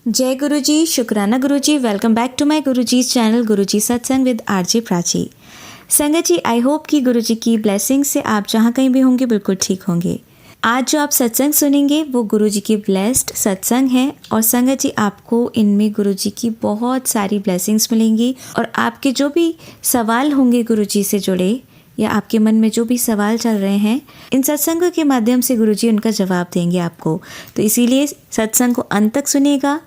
जय गुरु जी, शुक्राना गुरु जी। Welcome back to my Guru ji channel गुरु जी सत्संग विद आरजे प्राची। संगत जी, आई होप कि गुरु जी की ब्लेसिंग से आप जहाँ कहीं भी होंगे बिल्कुल ठीक होंगे। आज जो आप सत्संग सुनेंगे वो गुरु जी की ब्लेस्ड सत्संग है और संगत जी आपको इनमें गुरु जी की बहुत सारी ब्लेसिंग्स मिलेंगी और आपके जो भी सवाल होंगे गुरु जी से जुड़े या आपके मन में जो भी सवाल चल रहे हैं, इन सत्संगों के माध्यम से गुरुजी उनका जवाब देंगे आपको। तो इसीलिए सत्संग को अंत तक सुनिएगा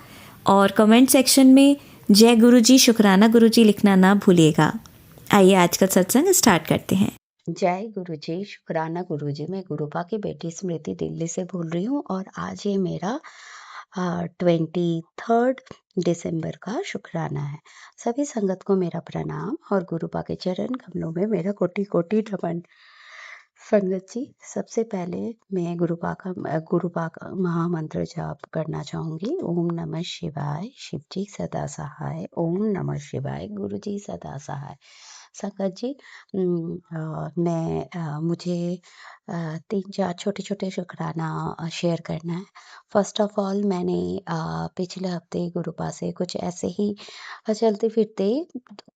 और कमेंट सेक्शन में जय गुरुजी, शुक्राना गुरुजी लिखना ना भूलिएगा। आइए आज का सत्संग स्टार्ट करते हैं। जय गुरु जी, शुक्राना गुरु जी। मैं गुरुपा की बेटी स्मृति दिल्ली से बोल रही हूँ और आज ये मेरा 23 दिसंबर का शुक्राना है। सभी संगत को मेरा प्रणाम और गुरुपा के चरण कमलों में मेरा कोटि कोटि नमन। संगत जी, सबसे पहले मैं गुरुपा का महामंत्र जाप करना चाहूंगी। ओम नमः शिवाय, शिव जी सदा सहाय। ओम नमः शिवाय, गुरु जी सदा सहाय। संगत जी, मुझे 3-4 छोटे-छोटे शुक्राना शेयर करना है। फर्स्ट ऑफ ऑल मैंने पिछले हफ्ते गुरुपा से कुछ ऐसे ही चलते-फिरते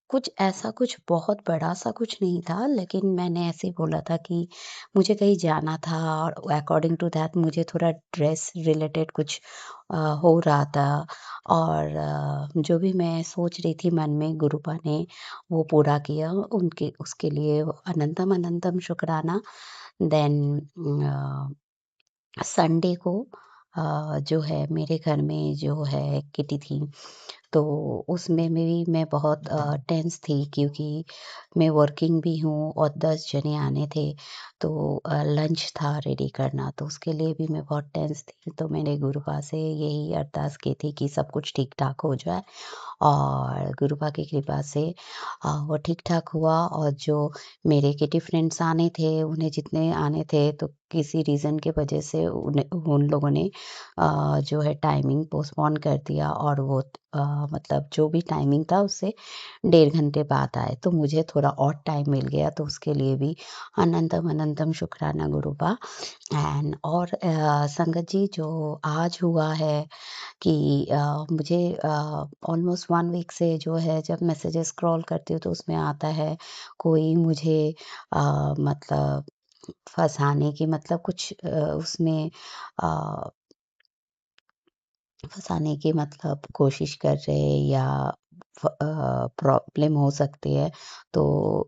कुछ बहुत बड़ा-सा कुछ नहीं था, लेकिन मैंने ऐसे ही बोला था कि मुझे कहीं जाना था और अकॉर्डिंग टू दैट मुझे थोड़ा ड्रेस रिलेटेड कुछ हो रहा था और जो भी मैं सोच रही थी मन में गुरुपा ने वो पूरा किया। उनके उसके लिए अनंतम अनंतम शुक्राना। देन संडे को जो है मेरे घर में जो है किटी थी, तो उसमें भी मैं बहुत टेंस थी क्योंकि मैं वर्किंग भी हूँ और 10 जने आने थे। तो लंच था रेडी करना, तो उसके लिए भी मैं बहुत टेंस थी। तो मैंने गुरुपा से यही अरदास की थी कि सब कुछ ठीक-ठाक हो जाए और गुरुपा की कृपा से वो ठीक-ठाक हुआ। और जो मेरे किटी फ्रेंड्स आने थे, उन्हें जितने आने थे तो किसी रीज़न की वजह से उन लोगों ने जो है टाइमिंग पोस्टपोन कर दिया और वो मतलब जो भी टाइमिंग था उससे 1.5 घंटे बाद आए। तो मुझे थोड़ा और टाइम मिल गया, तो उसके लिए भी अनंतम अनंतम शुक्राना गुरुपा। एंड और संगत जी, जो आज हुआ है कि मुझे ऑलमोस्ट 1 वीक से जो है जब मैसेजेस स्क्रॉल करती हूँ तो उसमें आता है कोई मुझे मतलब फँसाने की मतलब कुछ उसमें अ, फँसाने की मतलब कोशिश कर रहे या प्रॉब्लम हो सकती है, तो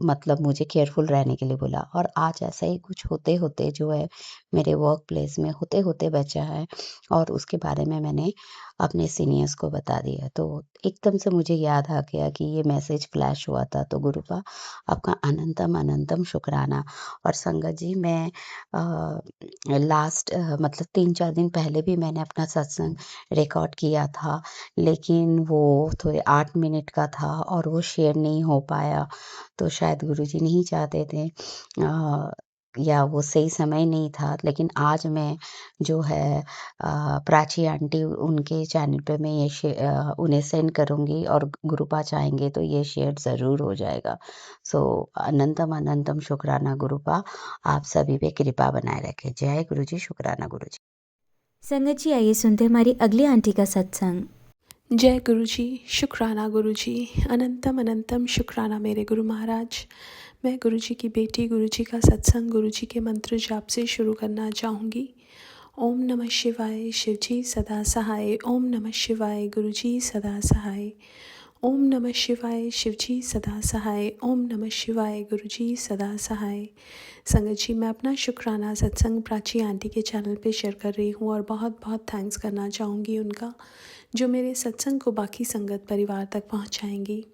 मतलब मुझे केयरफुल रहने के लिए बोला। और आज ऐसा ही कुछ होते-होते जो है मेरे वर्क प्लेस में होते-होते बचा है और उसके बारे में मैंने अपने सीनियर्स को बता दिया। तो एकदम से मुझे याद आ गया कि ये मैसेज फ्लैश हुआ था। तो गुरुपा, आपका अनंतम अनंतम शुक्राना। और संगत जी, मैं लास्ट मतलब 3-4 दिन पहले भी मैंने अपना सत्संग रिकॉर्ड किया था, लेकिन वो थोड़े 8 मिनट का था और वो शेयर नहीं हो पाया। तो शायद गुरुजी नहीं चाहते थे या वो सही समय नहीं था। लेकिन आज मैं जो है प्राची आंटी उनके चैनल पे मैं उन्हें सेंड करूँगी और गुरुपा चाहेंगे तो ये शेयर ज़रूर हो जाएगा। सो अनंतम अनंतम शुक्राना गुरुपा, आप सभी पे कृपा बनाए रखें। जय गुरुजी, शुक्राना गुरुजी। संगत जी, आइए सुनते हैं हमारी अगली आंटी का सत्संग। जय गुरु जी, शुक्राना गुरु जी। अनंतम अनंतम शुक्राना मेरे गुरु महाराज। मैं गुरु जी की बेटी, गुरु जी का सत्संग गुरु जी के मंत्र जाप से शुरू करना चाहूँगी। ओम नमः शिवाय, शिव जी सदा सहाय। ओम नमः शिवाय, गुरु जी सदा सहाय। ओम नमः शिवाय, शिव जी सदा सहाय। ओम नमः शिवाय, गुरु जी सदा सहाय। संगत जी, मैं अपना शुक्राना सत्संग प्राची आंटी के चैनल पे शेयर कर रही हूँ और बहुत बहुत थैंक्स करना चाहूँगी उनका, जो मेरे सत्संग को बाकी संगत परिवार तक पहुँचाएंगी।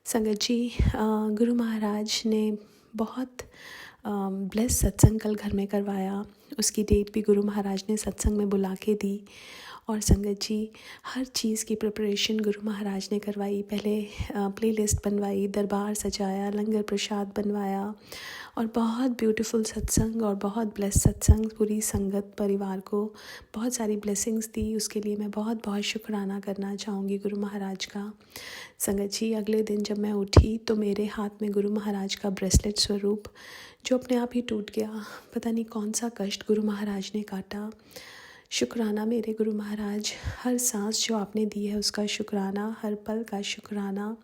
संगत जी, गुरु महाराज ने बहुत ब्लेस सत्संग कल घर में करवाया। उसकी डेट भी गुरु महाराज ने सत्संग में बुला के दी। और संगत जी, हर चीज़ की प्रिपरेशन गुरु महाराज ने करवाई। पहले प्लेलिस्ट बनवाई, दरबार सजाया, लंगर प्रसाद बनवाया और बहुत ब्यूटीफुल सत्संग और बहुत ब्लेस सत्संग पूरी संगत परिवार को बहुत सारी ब्लेसिंग्स दी। उसके लिए मैं बहुत बहुत शुक्राना करना चाहूँगी गुरु महाराज का। संगत जी, अगले दिन जब मैं उठी तो मेरे हाथ में गुरु महाराज का ब्रेसलेट स्वरूप, जो अपने आप ही टूट गया। पता नहीं कौन सा कष्ट गुरु महाराज ने काटा। शुक्राना मेरे गुरु महाराज, हर सांस जो आपने दी है उसका शुक्राना, हर पल का शुक्राना।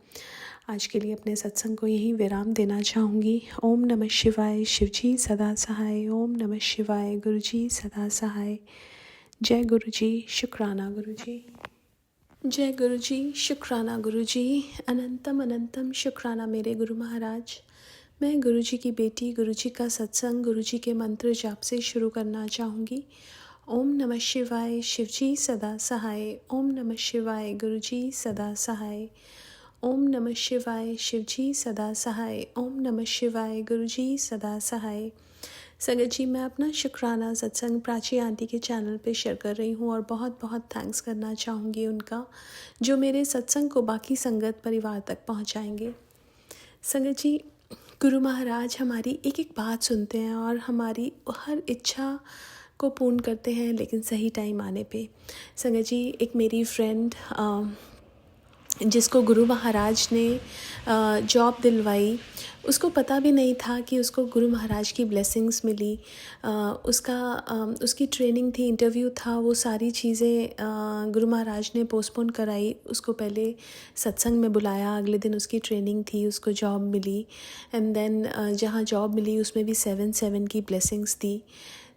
आज के लिए अपने सत्संग को यहीं विराम देना चाहूँगी। ओम नमः शिवाय, शिवजी सदा सहाय। ओम नमः शिवाय, गुरुजी सदा सहाय। जय गुरुजी, शुक्राना गुरुजी। जय गुरुजी, शुक्राना गुरुजी। अनंतम अनंतम शुक्राना मेरे गुरु महाराज। मैं गुरुजी की बेटी, गुरुजी का सत्संग, गुरुजी के मंत्र जाप से शुरू करना चाहूँगी। ओम नमः शिवाय, शिवजी सदा सहाय। ओम नमः शिवाय, गुरुजी सदा सहाय। ओम नमः शिवाय, शिवजी सदा सहाय। ओम नमः शिवाय, गुरुजी सदा सहाय। संगत जी, मैं अपना शुक्राना सत्संग प्राची आंटी के चैनल पे शेयर कर रही हूँ और बहुत बहुत थैंक्स करना चाहूँगी उनका, जो मेरे सत्संग को बाकी संगत परिवार तक पहुँचाएंगे। संगत जी, गुरु महाराज हमारी एक एक बात सुनते हैं और हमारी हर इच्छा को पूर्ण करते हैं, लेकिन सही टाइम आने पे। संगत जी, एक मेरी फ्रेंड जिसको गुरु महाराज ने जॉब दिलवाई, उसको पता भी नहीं था कि उसको गुरु महाराज की ब्लेसिंग्स मिली। उसकी ट्रेनिंग थी, इंटरव्यू था, वो सारी चीज़ें गुरु महाराज ने पोस्टपोन कराई। उसको पहले सत्संग में बुलाया, अगले दिन उसकी ट्रेनिंग थी, उसको जॉब मिली। एंड देन जहाँ जॉब मिली उसमें भी 7/7 की ब्लेसिंग्स थी।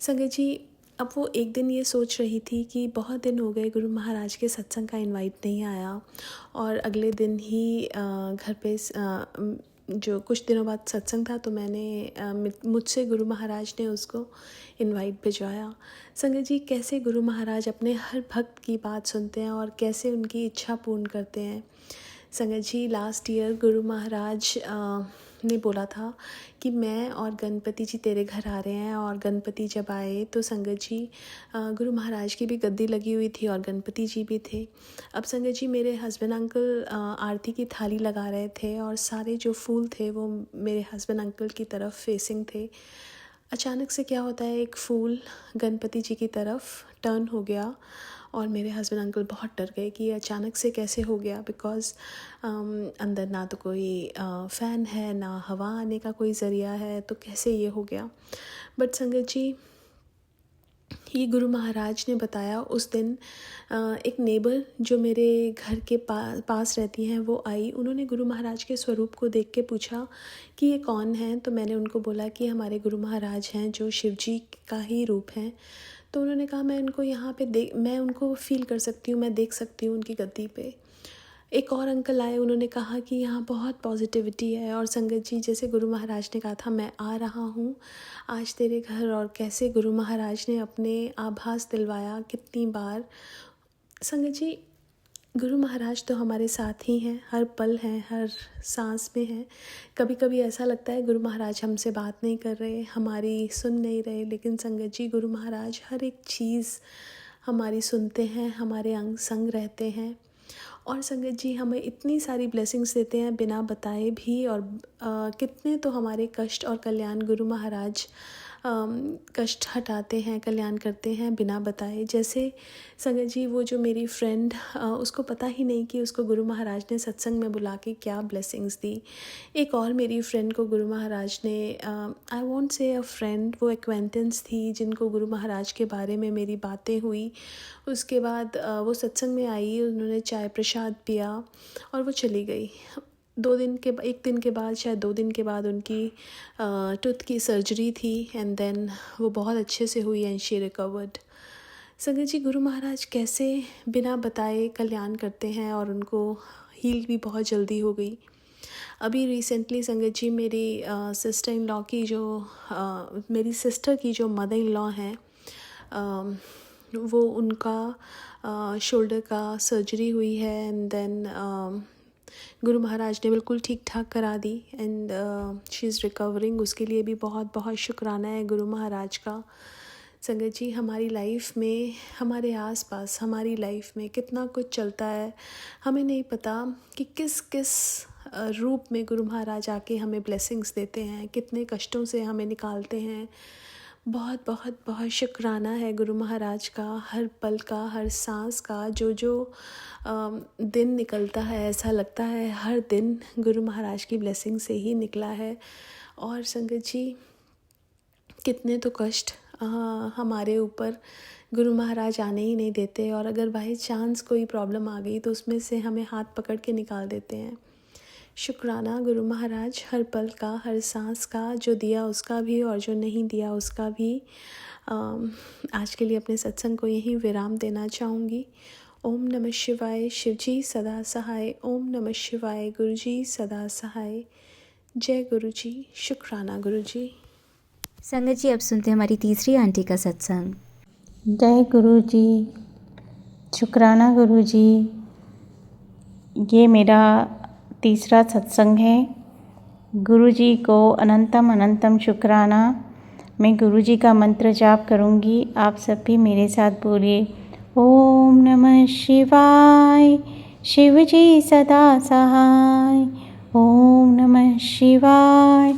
संगत जी, अब वो एक दिन ये सोच रही थी कि बहुत दिन हो गए गुरु महाराज के सत्संग का इनवाइट नहीं आया, और अगले दिन ही घर पे जो कुछ दिनों बाद सत्संग था, तो मुझसे गुरु महाराज ने उसको इनवाइट भिजवाया। संगत जी, कैसे गुरु महाराज अपने हर भक्त की बात सुनते हैं और कैसे उनकी इच्छा पूर्ण करते हैं। संगत जी, लास्ट ईयर गुरु महाराज ने बोला था कि मैं और गणपति जी तेरे घर आ रहे हैं, और गणपति जब आए तो संगत जी गुरु महाराज की भी गद्दी लगी हुई थी और गणपति जी भी थे। अब संगत जी, मेरे हस्बैंड अंकल आरती की थाली लगा रहे थे और सारे जो फूल थे वो मेरे हस्बैंड अंकल की तरफ फेसिंग थे। अचानक से क्या होता है, एक फूल गणपति जी की तरफ टर्न हो गया और मेरे हस्बैंड अंकल बहुत डर गए कि ये अचानक से कैसे हो गया, बिकॉज़ अंदर ना तो कोई फ़ैन है, ना हवा आने का कोई ज़रिया है, तो कैसे ये हो गया। बट संगत जी, ये गुरु महाराज ने बताया। उस दिन एक नेबर जो मेरे घर के पास रहती हैं, वो आई। उन्होंने गुरु महाराज के स्वरूप को देख के पूछा कि ये कौन है, तो मैंने उनको बोला कि हमारे गुरु महाराज हैं, जो शिवजी का ही रूप हैं। तो उन्होंने कहा मैं उनको यहाँ पे मैं उनको फ़ील कर सकती हूँ, मैं देख सकती हूँ उनकी गद्दी पे। एक और अंकल आए, उन्होंने कहा कि यहाँ बहुत पॉजिटिविटी है। और संगत जी, जैसे गुरु महाराज ने कहा था मैं आ रहा हूँ आज तेरे घर, और कैसे गुरु महाराज ने अपने आभास दिलवाया कितनी बार। संगत जी, गुरु महाराज तो हमारे साथ ही हैं, हर पल हैं, हर सांस में हैं। कभी कभी ऐसा लगता है गुरु महाराज हमसे बात नहीं कर रहे, हमारी सुन नहीं रहे, लेकिन संगत जी, गुरु महाराज हर एक चीज़ हमारी सुनते हैं, हमारे अंग संग रहते हैं। और संगत जी, हमें इतनी सारी ब्लेसिंग्स देते हैं बिना बताए भी, और कितने तो हमारे कष्ट और कल्याण गुरु महाराज कष्ट हटाते हैं, कल्याण करते हैं बिना बताए। जैसे संगत जी, वो जो मेरी फ्रेंड, उसको पता ही नहीं कि उसको गुरु महाराज ने सत्संग में बुला के क्या ब्लेसिंग्स दी। एक और मेरी फ्रेंड को गुरु महाराज ने, आई वॉन्ट से अ फ्रेंड, वो एक्वेंटेंस थी जिनको गुरु महाराज के बारे में मेरी बातें हुई। उसके बाद वो सत्संग में आई, उन्होंने चाय प्रसाद पिया और वो चली गई। एक दिन के बाद, शायद 2 दिन के बाद उनकी टूथ की सर्जरी थी, एंड देन वो बहुत अच्छे से हुई एंड शी रिकवर्ड। संगत जी, गुरु महाराज कैसे बिना बताए कल्याण करते हैं, और उनको हील भी बहुत जल्दी हो गई। अभी रिसेंटली संगत जी, मेरी सिस्टर इन लॉ की मेरी सिस्टर की जो मदर इन लॉ हैं, वो उनका शोल्डर का सर्जरी हुई है, एंड देन गुरु महाराज ने बिल्कुल ठीक ठाक करा दी, एंड शी इज़ रिकवरिंग। उसके लिए भी बहुत बहुत शुक्राना है गुरु महाराज का। संगत जी, हमारी लाइफ में, हमारे आसपास, हमारी लाइफ में कितना कुछ चलता है, हमें नहीं पता कि किस किस रूप में गुरु महाराज आके हमें ब्लेसिंग्स देते हैं, कितने कष्टों से हमें निकालते हैं। बहुत बहुत बहुत शुक्राना है गुरु महाराज का, हर पल का, हर सांस का। जो दिन निकलता है, ऐसा लगता है हर दिन गुरु महाराज की ब्लेसिंग से ही निकला है। और संगत जी, कितने तो कष्ट हमारे ऊपर गुरु महाराज आने ही नहीं देते, और अगर बाई चांस कोई प्रॉब्लम आ गई तो उसमें से हमें हाथ पकड़ के निकाल देते हैं। शुक्राना गुरु महाराज, हर पल का, हर सांस का, जो दिया उसका भी और जो नहीं दिया उसका भी। आज के लिए अपने सत्संग को यहीं विराम देना चाहूँगी। ओम नमः शिवाय, शिवजी सदा सहाय। ओम नमः शिवाय, गुरुजी सदा सहाय। जय गुरुजी, शुक्राना गुरुजी। संगत जी, अब सुनते हैं हमारी तीसरी आंटी का सत्संग। जय गुरु जी, शुक्राना गुरु जी। ये मेरा तीसरा सत्संग है। गुरु जी को अनंतम अनंतम शुक्राना। मैं गुरु जी का मंत्र जाप करूँगी, आप सब भी मेरे साथ बोलिए। ओम नमः शिवाय, शिव जी सदा सहाय। ओम नमः शिवाय,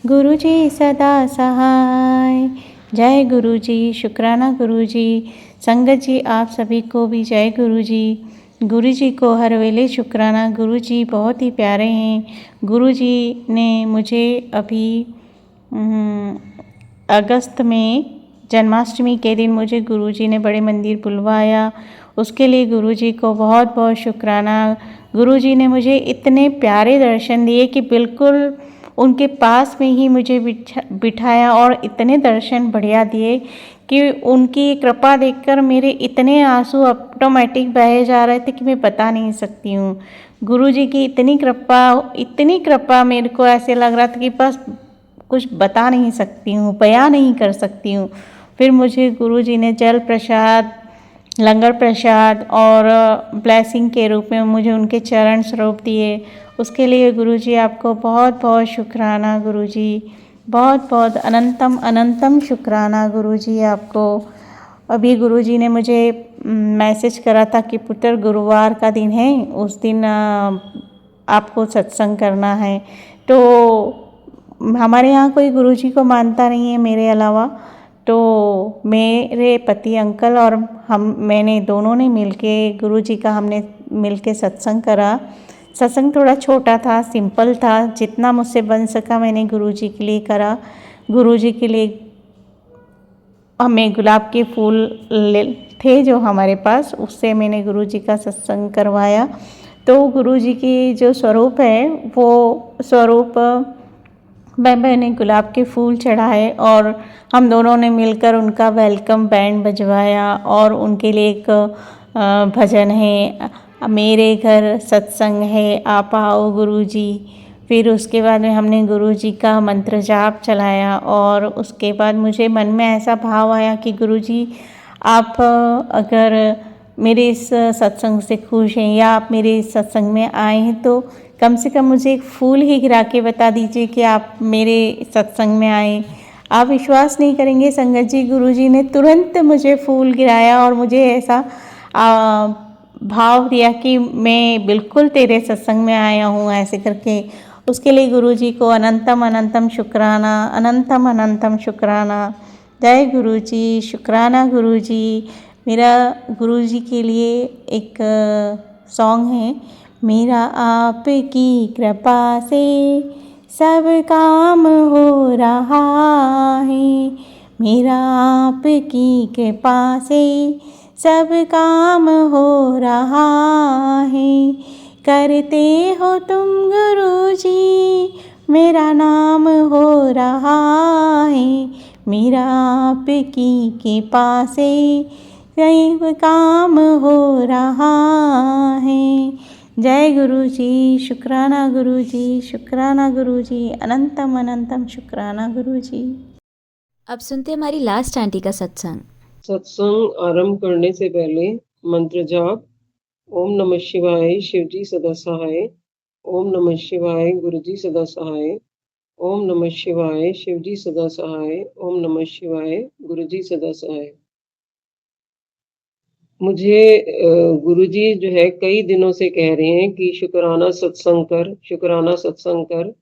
गुरु जी सदा सहाय। जय गुरु जी, शुक्राना गुरु जी। संगत जी, आप सभी को भी जय गुरु जी। गुरु जी को हर वेले शुक्राना। गुरु जी बहुत ही प्यारे हैं। गुरु जी ने मुझे अभी अगस्त में जन्माष्टमी के दिन मुझे गुरु जी ने बड़े मंदिर बुलवाया, उसके लिए गुरु जी को बहुत बहुत शुक्राना। गुरु जी ने मुझे इतने प्यारे दर्शन दिए कि बिल्कुल उनके पास में ही मुझे बिठाया और इतने दर्शन बढ़िया दिए कि उनकी कृपा देखकर मेरे इतने आंसू ऑटोमेटिक बहे जा रहे थे कि मैं बता नहीं सकती हूँ। गुरु जी की इतनी कृपा मेरे को ऐसे लग रहा था कि बस कुछ बता नहीं सकती हूँ, बयां नहीं कर सकती हूँ। फिर मुझे गुरु जी ने जल प्रसाद, लंगर प्रसाद और ब्लेसिंग के रूप में मुझे उनके चरण स्वरूप दिए। उसके लिए गुरु जी आपको बहुत बहुत शुक्राना। गुरु जी बहुत बहुत अनंतम अनंतम शुक्राना गुरु जी आपको। अभी गुरु जी ने मुझे मैसेज करा था कि पुत्र गुरुवार का दिन है, उस दिन आपको सत्संग करना है। तो हमारे यहाँ कोई गुरु जी को मानता नहीं है मेरे अलावा, तो मेरे पति अंकल और मैंने दोनों ने मिलके गुरु जी का हमने मिलके सत्संग करा। सत्संग थोड़ा छोटा था, सिंपल था, जितना मुझसे बन सका मैंने गुरु जी के लिए करा। गुरु जी के लिए हमें गुलाब के फूल थे जो हमारे पास, उससे मैंने गुरु जी का सत्संग करवाया। तो गुरु जी की जो स्वरूप है वो स्वरूप मैंने गुलाब के फूल चढ़ाए और हम दोनों ने मिलकर उनका वेलकम बैंड बजवाया और उनके लिए एक भजन है, मेरे घर सत्संग है आप आओ गुरुजी। फिर उसके बाद में हमने गुरुजी का मंत्र जाप चलाया और उसके बाद मुझे मन में ऐसा भाव आया कि गुरुजी आप अगर मेरे इस सत्संग से खुश हैं या आप मेरे इस सत्संग में आए हैं तो कम से कम मुझे एक फूल ही गिरा के बता दीजिए कि आप मेरे सत्संग में आए। आप विश्वास नहीं करेंगे संगत जी, गुरुजी ने तुरंत मुझे फूल गिराया और मुझे ऐसा भाव दिया कि मैं बिल्कुल तेरे सत्संग में आया हूँ, ऐसे करके। उसके लिए गुरुजी को अनंतम अनंतम शुक्राना, अनंतम अनंतम शुक्राना। जय गुरुजी, शुक्राना गुरुजी। मेरा गुरुजी के लिए एक सॉन्ग है, मेरा आपकी कृपा से सब काम हो रहा है, मेरा आपकी कृपा से सब काम हो रहा है। करते हो तुम गुरुजी मेरा नाम हो रहा है, मेरा आपकी कृपा से सब काम हो रहा है। जय गुरु जी, शुक्राना गुरु जी, शुक्राना गुरु जी, अनंतम अनंतम शुक्राना गुरु जी। अब सुनते हैं हमारी लास्ट आंटी का सत्संग। सत्संग आरंभ करने से पहले मंत्र जाप। ओम नमः शिवाय, शिवजी सदा सहाय। ओम नमः शिवाय, गुरुजी सदा सहाय। ओम नमः शिवाय, शिवजी सदा सहाय। ओम नमः शिवाय, गुरुजी सदा सहाय। मुझे गुरुजी जो है कई दिनों से कह रहे हैं कि शुक्राना सत्संग कर, शुक्राना सत्संग कर,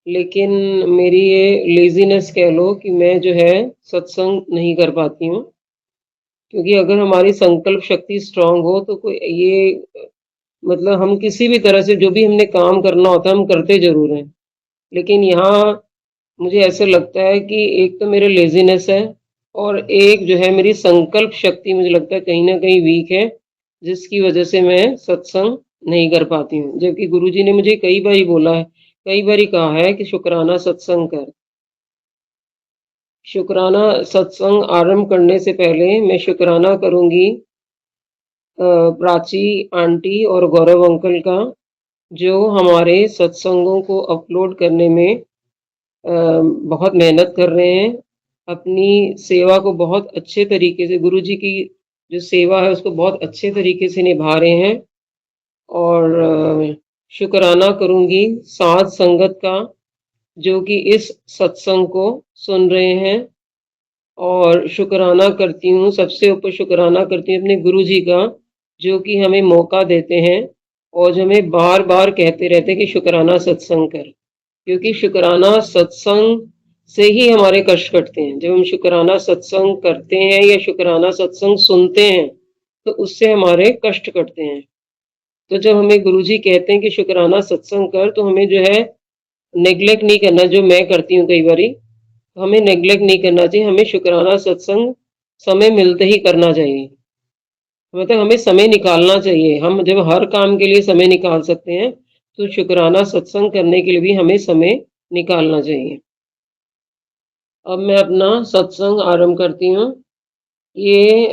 लेकिन मेरी ये लेजीनेस कह लो कि मैं जो है सत्संग नहीं कर पाती हूँ। क्योंकि अगर हमारी संकल्प शक्ति स्ट्रांग हो तो कोई ये मतलब हम किसी भी तरह से जो भी हमने काम करना होता है हम करते जरूर हैं, लेकिन यहाँ मुझे ऐसे लगता है कि एक तो मेरे लेजीनेस है और एक जो है मेरी संकल्प शक्ति मुझे लगता है कहीं ना कहीं वीक है, जिसकी वजह से मैं सत्संग नहीं कर पाती हूँ। जबकि गुरुजी ने मुझे कई बारी बोला है, कई बारी कहा है कि शुक्राना सत्संग कर। शुक्राना सत्संग आरंभ करने से पहले मैं शुक्राना करूंगी प्राची आंटी और गौरव अंकल का, जो हमारे सत्संगों को अपलोड करने में बहुत मेहनत कर रहे हैं। अपनी सेवा को बहुत अच्छे तरीके से, गुरुजी की जो सेवा है उसको बहुत अच्छे तरीके से निभा रहे हैं। और शुक्राना करूंगी साथ संगत का, जो कि इस सत्संग को सुन रहे हैं। और शुक्राना करती हूँ, सबसे ऊपर शुक्राना करती हूँ अपने गुरुजी का, जो कि हमें मौका देते हैं और जो हमें बार बार कहते रहते हैं कि शुक्राना सत्संग कर। क्योंकि शुक्राना सत्संग से ही हमारे कष्ट कटते हैं। जब हम शुक्राना सत्संग करते हैं या शुक्राना सत्संग सुनते हैं तो उससे हमारे कष्ट कटते हैं। तो जब हमें गुरुजी कहते हैं कि शुक्राना सत्संग कर, तो हमें जो है नेग्लेक्ट नहीं करना, जो मैं करती हूँ कई बारी, हमें नेग्लेक्ट नहीं करना चाहिए। हमें शुक्राना सत्संग समय मिलते ही करना चाहिए, मतलब हमें समय निकालना चाहिए। हम जब हर काम के लिए समय निकाल सकते हैं, तो शुक्राना सत्संग करने के लिए भी हमें समय निकालना चाहिए। अब मैं अपना सत्संग आरंभ करती हूँ। ये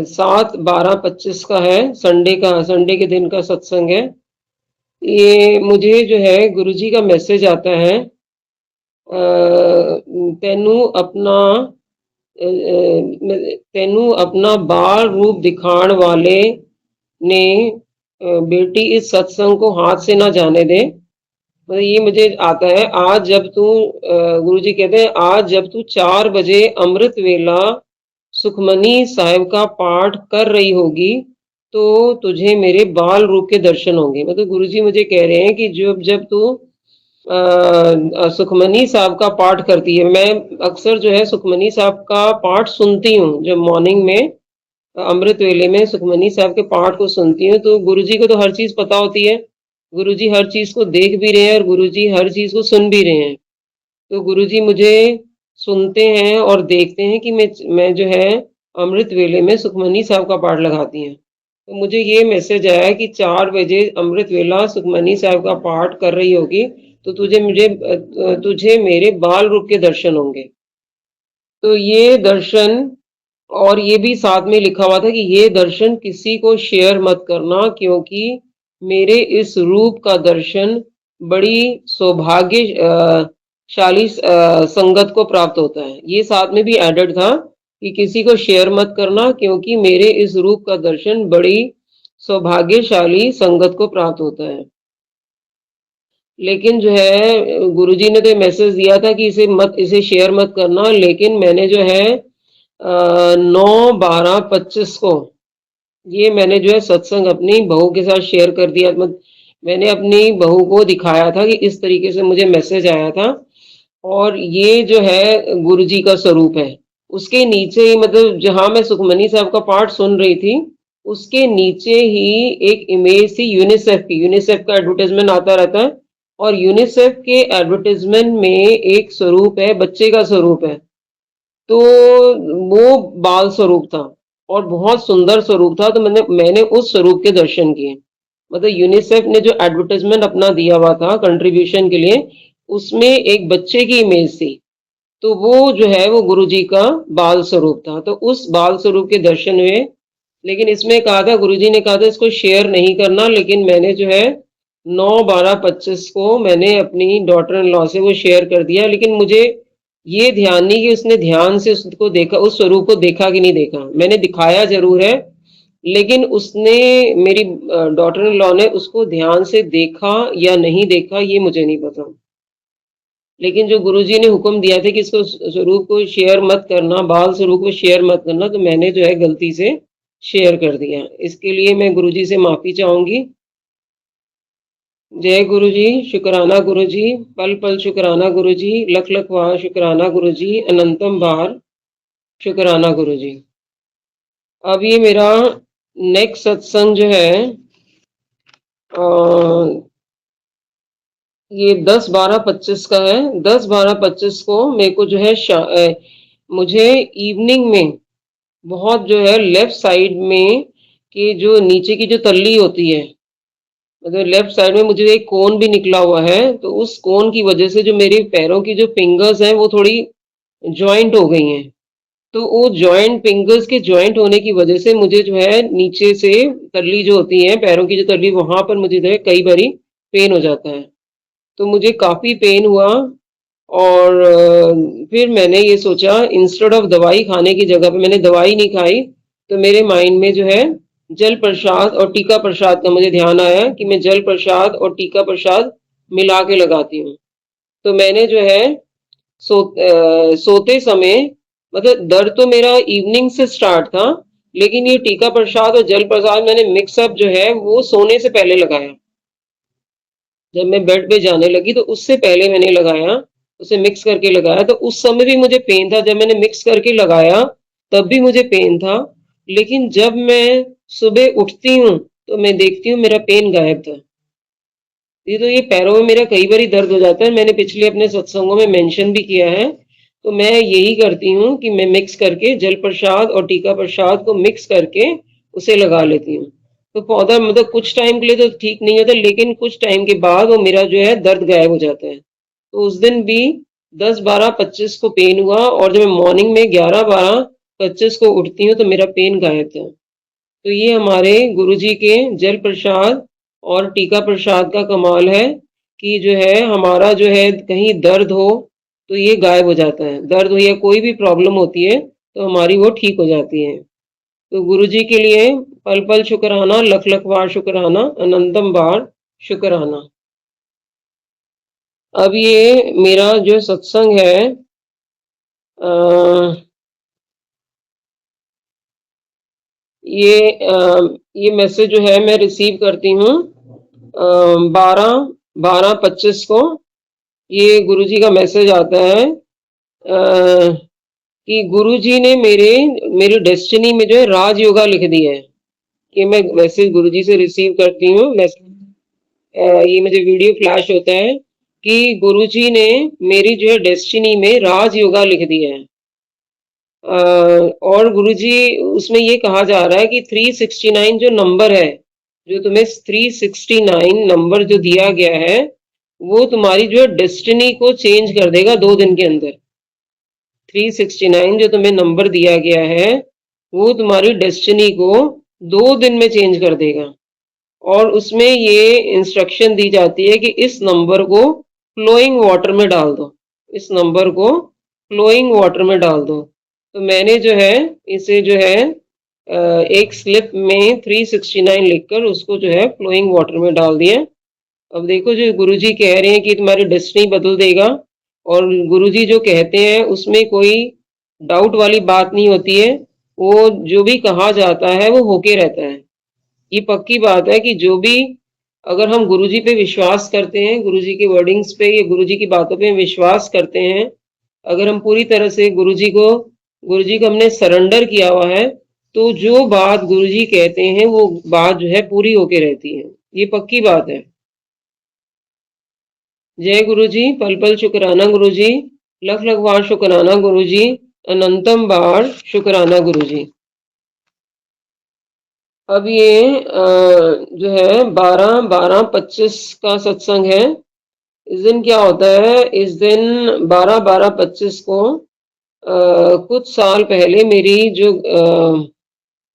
7/12/25 का है, संडे के दिन का सत्संग है। ये मुझे जो है गुरुजी का मैसेज आता है, तेनू अपना तेनू अपना बाल रूप दिखाण वाले ने बेटी इस सत्संग को हाथ से ना जाने दे। मतलब ये मुझे आता है, आज जब तू गुरुजी कहते हैं, आज जब तू 4 बजे अमृत वेला सुखमनी साहिब का पाठ कर रही होगी, तो तुझे मेरे बाल रूप के दर्शन होंगे। मतलब गुरुजी मुझे कह रहे हैं कि जब तू सुखमनी साहब का पाठ करती है, मैं अक्सर जो है सुखमनी साहब का पाठ सुनती हूँ, जब मॉर्निंग में अमृत वेले में सुखमनी साहब के पाठ को सुनती हूँ, तो गुरुजी को तो हर चीज पता होती है। गुरुजी हर चीज को देख भी रहे हैं और गुरुजी हर चीज को सुन भी रहे हैं। तो गुरुजी मुझे सुनते हैं और देखते हैं कि मैं जो है अमृत वेले में सुखमनी साहब का पाठ लगाती हैं। तो मुझे ये मैसेज आया कि 4 बजे अमृत वेला सुखमनी साहब का पाठ कर रही होगी, तो तुझे मेरे बाल रूप के दर्शन होंगे। तो ये दर्शन, और ये भी साथ में लिखा हुआ था कि ये दर्शन किसी को शेयर मत करना, क्योंकि मेरे इस रूप का दर्शन बड़ी सौभाग्यशाली संगत को प्राप्त होता है। ये साथ में भी एडेड था कि किसी को शेयर मत करना, क्योंकि मेरे इस रूप का दर्शन बड़ी सौभाग्यशाली संगत को प्राप्त होता है। लेकिन जो है गुरुजी ने तो मैसेज दिया था कि इसे शेयर मत करना, लेकिन मैंने जो है 9/12/25 को ये मैंने जो है सत्संग अपनी बहू के साथ शेयर कर दिया। मतलब मैंने अपनी बहू को दिखाया था कि इस तरीके से मुझे मैसेज आया था, और ये जो है गुरुजी का स्वरूप है। उसके नीचे ही, मतलब जहां मैं सुखमनी साहब का पाठ सुन रही थी, उसके नीचे ही एक इमेज थी यूनिसेफ की। यूनिसेफ का एडवर्टाइजमेंट आता रहता है, और यूनिसेफ के एडवर्टाइजमेंट में एक स्वरूप है, बच्चे का स्वरूप है। तो वो बाल स्वरूप था और बहुत सुंदर स्वरूप था। तो मैंने उस स्वरूप के दर्शन किए। मतलब यूनिसेफ ने जो एडवर्टाइजमेंट अपना दिया हुआ था कंट्रीब्यूशन के लिए, उसमें एक बच्चे की इमेज थी। तो वो जो है वो गुरुजी का बाल स्वरूप था। तो उस बाल स्वरूप के दर्शन हुए। लेकिन इसमें कहा था, गुरुजी ने कहा था इसको शेयर नहीं करना, लेकिन मैंने जो है 9/12/25 को मैंने अपनी डॉटर इन लॉ से वो शेयर कर दिया। लेकिन मुझे ये ध्यान नहीं कि उसने ध्यान से उसको देखा, उस स्वरूप को देखा कि नहीं देखा। मैंने दिखाया जरूर है, लेकिन उसने, मेरी डॉटर इन लॉ ने उसको ध्यान से देखा या नहीं देखा, ये मुझे नहीं पता। लेकिन जो गुरुजी ने हुक्म दिया था कि इसको स्वरूप को शेयर मत करना, बाल स्वरूप को शेयर मत करना, तो मैंने जो है गलती से शेयर कर दिया। इसके लिए मैं गुरुजी से माफी चाहूंगी। जय गुरुजी, शुक्राना गुरुजी, पल पल शुक्राना गुरुजी, लख लख बार शुक्राना गुरुजी, अनंतम बार शुक्राना गुरुजी। अब ये मेरा नेक्स्ट सत्संग जो है ये 10/12/25 का है। 10/12/25 को मेरे को जो है मुझे इवनिंग में बहुत जो है लेफ्ट साइड में कि जो नीचे की जो तल्ली होती है, मतलब लेफ्ट साइड में मुझे एक कोन भी निकला हुआ है, तो उस कोन की वजह से जो मेरे पैरों की जो फिंगर्स हैं वो थोड़ी जॉइंट हो गई हैं। तो वो जॉइंट फिंगर्स के जॉइंट होने की वजह से मुझे जो है नीचे से तल्ली जो होती है, पैरों की जो तल्ली, वहां पर मुझे जो है कई बारी पेन हो जाता है। तो मुझे काफी पेन हुआ और फिर मैंने ये सोचा इंस्टेड ऑफ दवाई खाने की जगह पे, मैंने दवाई नहीं खाई, तो मेरे माइंड में जो है जल प्रसाद और टीका प्रसाद का मुझे ध्यान आया कि मैं जल प्रसाद और टीका प्रसाद मिला के लगाती हूँ। तो मैंने जो है सोते समय, मतलब दर्द तो मेरा इवनिंग से स्टार्ट था, लेकिन ये टीका प्रसाद और जल प्रसाद मैंने मिक्सअप जो है वो सोने से पहले लगाया। जब मैं बेड पे जाने लगी तो उससे पहले मैंने लगाया, उसे मिक्स करके लगाया। तो उस समय भी मुझे पेन था, जब मैंने मिक्स करके लगाया तब भी मुझे पेन था, लेकिन जब मैं सुबह उठती हूँ तो मैं देखती हूँ मेरा पेन गायब था। ये पैरों में मेरा कई बारी दर्द हो जाता है, मैंने पिछले अपने सत्संगों में मेंशन भी किया है। तो मैं यही करती हूँ कि मैं मिक्स करके जल प्रसाद और टीका प्रसाद को मिक्स करके उसे लगा लेती हूँ। तो पौधा मतलब कुछ टाइम के लिए तो ठीक नहीं होता, लेकिन कुछ टाइम के बाद वो मेरा जो है दर्द गायब हो जाता है। तो उस दिन भी 10, 12, 25 को पेन हुआ, और जब मैं मॉर्निंग में 11, 12, 25 को उठती हूँ तो मेरा पेन गायब था। तो ये हमारे गुरुजी के जल प्रसाद और टीका प्रसाद का कमाल है कि जो है हमारा जो है कहीं दर्द हो तो ये गायब हो जाता है, दर्द हो या कोई भी प्रॉब्लम होती है तो हमारी वो ठीक हो जाती है। तो गुरुजी के लिए पल पल शुक्राना, लख लख बार शुक्राना, अनंतम बार शुक्राना। अब ये मेरा जो सत्संग है, ये मैसेज जो है मैं रिसीव करती हूँ 12/12/25 को। ये गुरुजी का मैसेज आता है कि गुरुजी ने मेरी डेस्टिनी में जो है राजयोगा लिख दिया है। कि मैं मैसेज गुरुजी से रिसीव करती हूँ, ये मुझे वीडियो फ्लैश होता है कि गुरुजी ने मेरी जो है डेस्टिनी में राजयोगा लिख दिया है। और गुरुजी उसमें ये कहा जा रहा है कि 369 जो नंबर है, जो तुम्हें 369 नंबर जो दिया गया है, वो तुम्हारी जो है डेस्टिनी को चेंज कर देगा 2 दिन के अंदर। 369 जो तुम्हें नंबर दिया गया है, वो तुम्हारी डेस्टिनी को 2 दिन में चेंज कर देगा। और उसमें ये इंस्ट्रक्शन दी जाती है कि इस नंबर को फ्लोइंग वाटर में डाल दो, इस नंबर को फ्लोइंग वाटर में डाल दो। तो मैंने जो है इसे जो है एक स्लिप में 369 लिखकर उसको जो है फ्लोइंग वाटर में डाल दिया। अब देखो जो गुरुजी कह रहे हैं कि तुम्हारी डेस्टिनी बदल देगा, और गुरुजी जो कहते हैं उसमें कोई डाउट वाली बात नहीं होती है। वो जो भी कहा जाता है वो होके रहता है। ये पक्की बात है कि जो भी, अगर हम गुरुजी पे विश्वास करते हैं, गुरुजी की वर्डिंग्स पे या गुरुजी की बातों पे विश्वास करते हैं, अगर हम पूरी तरह से गुरुजी को हमने सरेंडर किया हुआ है, तो जो बात गुरुजी कहते हैं वो बात जो है पूरी होके रहती है। ये पक्की बात है। जय गुरुजी, पल पल शुक्राना गुरुजी, लख लख बार शुक्राना गुरुजी, अनंतम बार शुक्राना गुरुजी। अब ये जो है 12/12/25 का सत्संग है। इस दिन क्या होता है, इस दिन 12/12/25 को कुछ साल पहले मेरी जो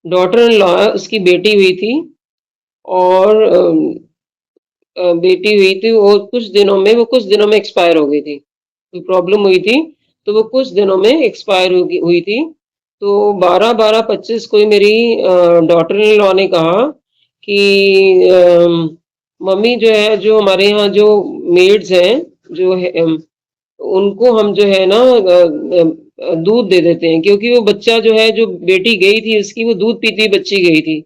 डॉटर इन लॉ है उसकी बेटी हुई थी। और बेटी हुई थी, वो कुछ दिनों में एक्सपायर हो गई थी। कोई प्रॉब्लम हुई थी तो वो कुछ दिनों में एक्सपायर हुई थी। तो 12/12/25 को ही मेरी डॉटर इन लॉ ने कहा कि मम्मी जो है, जो हमारे यहाँ जो मेड्स हैं जो है, उनको हम जो है ना दूध दे देते हैं, क्योंकि वो बच्चा जो है, जो बेटी गई थी उसकी, वो दूध पीती हुई बच्ची गई थी।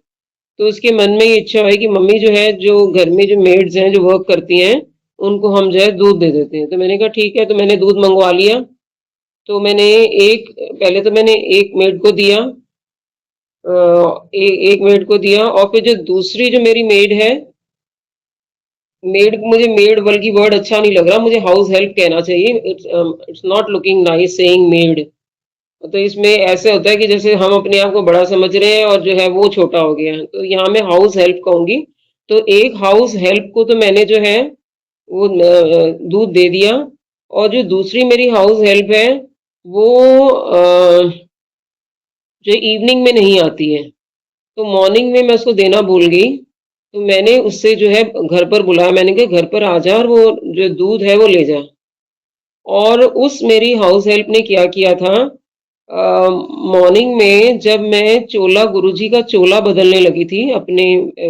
तो उसके मन में ये इच्छा है कि मम्मी जो है, जो घर में जो मेड्स हैं जो वर्क करती हैं, उनको हम जो है दूध दे देते हैं। तो मैंने कहा ठीक है, तो मैंने दूध मंगवा लिया। तो पहले तो मैंने एक मेड को दिया, एक मेड को दिया, और फिर जो दूसरी जो मेरी मेड है, मुझे मेड बल्कि वर्ड अच्छा नहीं लग रहा, मुझे हाउस हेल्प कहना चाहिए। It's not looking nice saying made. तो इसमें ऐसे होता है कि जैसे हम अपने आप को बड़ा समझ रहे हैं और जो है वो छोटा हो गया है। तो यहाँ मैं हाउस हेल्प कहूंगी। तो एक हाउस हेल्प को तो मैंने जो है वो दूध दे दिया, और जो दूसरी मेरी हाउस हेल्प है वो जो इवनिंग में नहीं आती है, तो मॉर्निंग में मैं उसको देना भूल गई। तो मैंने उससे जो है घर पर बुलाया, मैंने कहा घर पर आ जा और वो जो दूध है वो ले जा। और उस मेरी हाउस हेल्प ने क्या किया था, मॉर्निंग में जब मैं चोला गुरुजी का चोला बदलने लगी थी अपने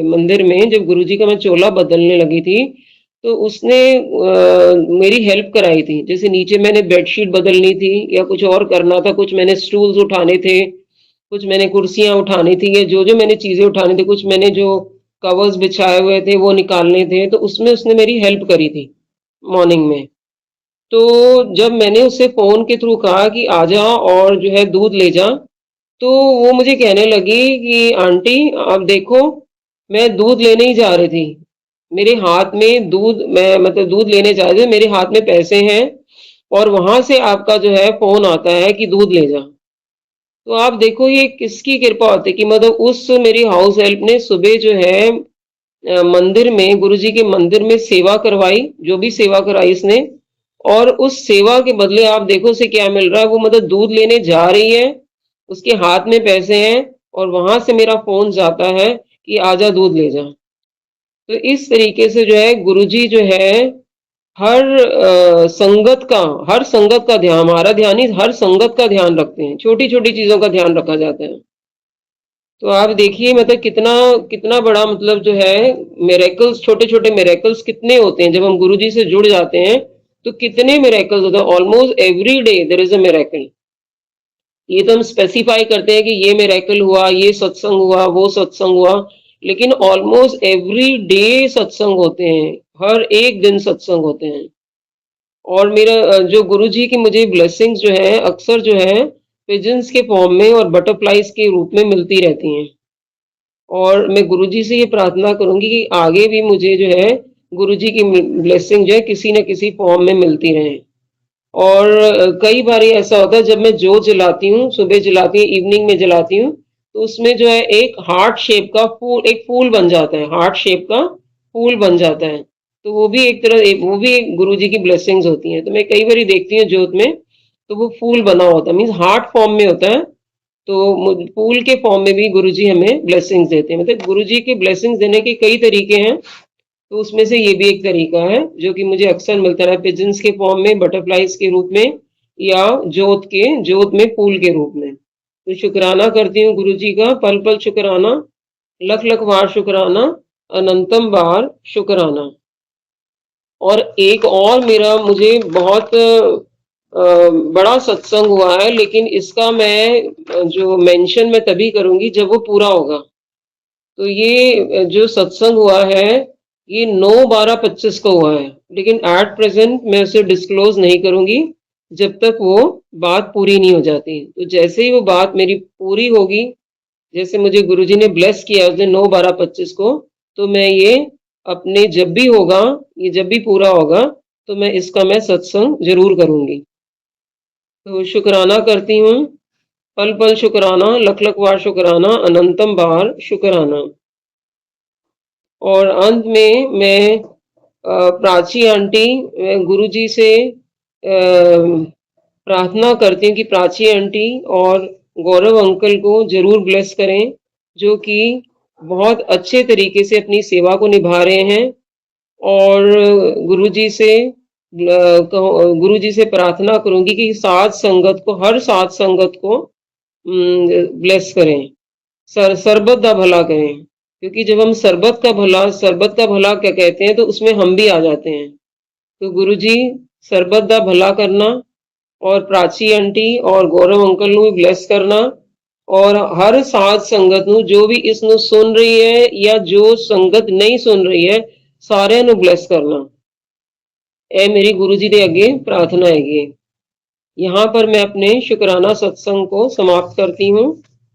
मंदिर में, जब गुरुजी का मैं चोला बदलने लगी थी, तो उसने मेरी हेल्प कराई थी। जैसे नीचे मैंने बेडशीट बदलनी थी या कुछ और करना था, कुछ मैंने स्टूल्स उठाने थे, कुछ मैंने कुर्सियां उठानी थी, या जो जो मैंने चीजें उठानी थी, कुछ मैंने जो कवर्स बिछाए हुए थे वो निकालने थे, तो उसमें उसने मेरी हेल्प करी थी मॉर्निंग में। तो जब मैंने उससे फोन के थ्रू कहा कि आ जा और जो है दूध ले जा, तो वो मुझे कहने लगी कि आंटी आप देखो, मैं दूध लेने ही जा रही थी, मेरे हाथ में दूध, मैं मतलब दूध लेने जा रही थी, मेरे हाथ में पैसे हैं, और वहां से आपका जो है फोन आता है कि दूध ले जा। तो आप देखो ये किसकी कृपा होती है कि मतलब उस मेरी हाउस हेल्प ने सुबह जो है मंदिर में, गुरुजी के मंदिर में सेवा करवाई, जो भी सेवा कराई इसने, और उस सेवा के बदले आप देखो उसे क्या मिल रहा है। वो मतलब दूध लेने जा रही है, उसके हाथ में पैसे हैं, और वहां से मेरा फोन जाता है कि आजा दूध ले जा। तो इस तरीके से जो है गुरुजी जो है हर हर संगत का ध्यान, हमारा ध्यान ही हर संगत का ध्यान रखते हैं, छोटी छोटी चीजों का ध्यान रखा जाता है। तो आप देखिए मतलब कितना कितना बड़ा मतलब जो है मिरेकल्स, छोटे छोटे मिरेकल्स कितने होते हैं जब हम गुरुजी से जुड़ जाते हैं। तो कितने मिरेकल्स होते हैं, almost every day there is a miracle. ये तो हम स्पेसिफाई करते हैं कि ये मिरेकल हुआ, ये सत्संग हुआ, वो सत्संग हुआ, लेकिन ऑलमोस्ट एवरी डे सत्संग होते हैं, हर एक दिन सत्संग होते हैं। और मेरा जो गुरुजी की मुझे ब्लेसिंग्स जो है अक्सर जो है पिजन्स के फॉर्म में और बटरफ्लाइज के रूप में मिलती रहती हैं। और मैं गुरुजी से ये प्रार्थना करूंगी कि आगे भी मुझे जो है गुरुजी की ब्लेसिंग जो है किसी न किसी फॉर्म में मिलती रहे। और कई बार ऐसा होता है जब मैं जोत जलाती हूँ, सुबह जलाती हूँ, इवनिंग में जलाती हूँ, तो उसमें जो है एक हार्ट शेप का फूल, एक फूल बन जाता है, हार्ट शेप का फूल बन जाता है। तो वो भी एक तरह वो भी एक गुरु जी की ब्लेसिंग्स होती हैं। तो मैं कई बार देखती हूँ जोत में, तो वो फूल बना होता है, मीन्स हार्ट फॉर्म में होता है। तो फूल के फॉर्म में भी गुरुजी हमें ब्लेसिंग्स देते हैं। मतलब गुरुजी के ब्लेसिंग्स देने के कई तरीके हैं, तो उसमें से ये भी एक तरीका है जो कि मुझे अक्सर मिलता है, पिजन्स के फॉर्म में, बटरफ्लाइज के रूप में, या जोत में फूल के रूप में। तो शुक्राना करती हूँ गुरुजी का, पल पल शुक्राना, लख लख बार शुक्राना, अनंतम बार शुक्राना। और एक और मेरा मुझे बहुत बड़ा सत्संग हुआ है, लेकिन इसका मैं जो मेंशन मैं तभी करूंगी जब वो पूरा होगा। तो ये जो सत्संग हुआ है ये 9/12/25 को हुआ है, लेकिन एट प्रेजेंट मैं उसे डिस्क्लोज नहीं करूंगी जब तक वो बात पूरी नहीं हो जाती। तो जैसे ही वो बात मेरी पूरी होगी, जैसे मुझे गुरुजी ने ब्लेस किया उस दिन 9/12/25 को, तो मैं ये अपने जब भी होगा, ये जब भी पूरा होगा, तो मैं इसका मैं सत्संग जरूर करूंगी। तो शुक्राना करती हूँ, पल पल शुक्राना, लख लख बार शुक्राना, अनंतम बार शुक्राना। और अंत में मैं प्राची आंटी, गुरुजी से प्रार्थना करती हूँ कि प्राची आंटी और गौरव अंकल को जरूर ब्लेस करें, जो कि बहुत अच्छे तरीके से अपनी सेवा को निभा रहे हैं। और गुरुजी से गुरुजी से प्रार्थना करूंगी कि साथ संगत को, हर साथ संगत को ब्लेस करें, सरबत दा भला करें। क्योंकि जब हम सरबत का भला क्या कहते हैं, तो उसमें हम भी आ जाते हैं। तो गुरुजी सरबत दा भला करना, और प्राची आंटी और गौरव अंकल ਨੂੰ ब्लेस करना, और हर साथ संगत ਨੂੰ जो भी इस ਨੂੰ सुन रही है या जो संगत नहीं सुन रही है, साਰਿਆਂ ਨੂੰ ब्लेस करना। ਇਹ मेरी गुरुजी ਦੇ ਅੱਗੇ प्रार्थना हैगी। यहाँ पर मैं अपने शुक्राना सत्संग को समाप्त करती हूँ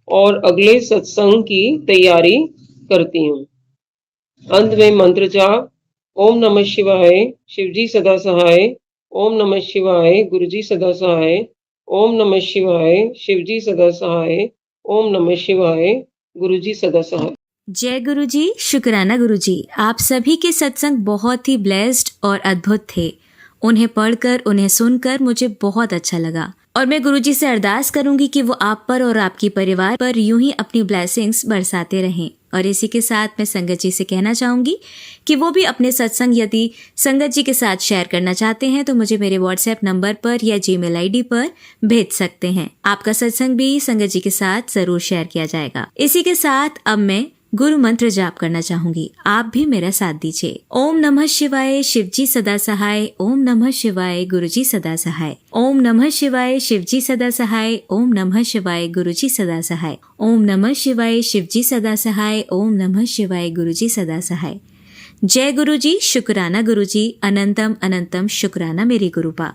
और अगले सत्संग की तैयारी करती हूँ। अंत में मंत्र जाप, ओम नमः शिवाय, शिवजी सदा सहाय, ओम नमः शिवाय, गुरुजी सदा सहाय, ओम नमः शिवाय, शिवजी सदा सहाय, ओम नमः शिवाय, गुरुजी सदा सहाय। जय गुरु जी, शुक्राना गुरु जी। आप सभी के सत्संग बहुत ही ब्लेस्ड और अद्भुत थे। उन्हें पढ़कर, उन्हें सुनकर मुझे बहुत अच्छा लगा और मैं गुरु जी से अरदास करूंगी कि वो आप पर और आपकी परिवार पर यूं ही अपनी ब्लेसिंग्स बरसाते रहें। और इसी के साथ मैं संगत जी से कहना चाहूंगी कि वो भी अपने सत्संग यदि संगत जी के साथ शेयर करना चाहते हैं तो मुझे मेरे व्हाट्सएप नंबर पर या जीमेल आईडी पर भेज सकते हैं। आपका सत्संग भी संगत जी के साथ जरूर शेयर किया जाएगा। इसी के साथ अब मैं गुरु मंत्र जाप करना चाहूंगी, आप भी मेरा साथ दीजिए। ओम नमः शिवाय, शिवजी सदा सहाय। ओम नमः शिवाय, गुरुजी सदा सहाय। ओम नमः शिवाय, शिवजी सदा सहाय। ओम नमः शिवाय, गुरुजी सदा सहाय। ओम नमः शिवाय, शिवजी सदा सहाय। ओम नमः शिवाय, गुरुजी सदा सहाय। जय गुरुजी, शुक्राना गुरुजी, अनंतम अनंतम शुक्राना मेरे गुरुपा।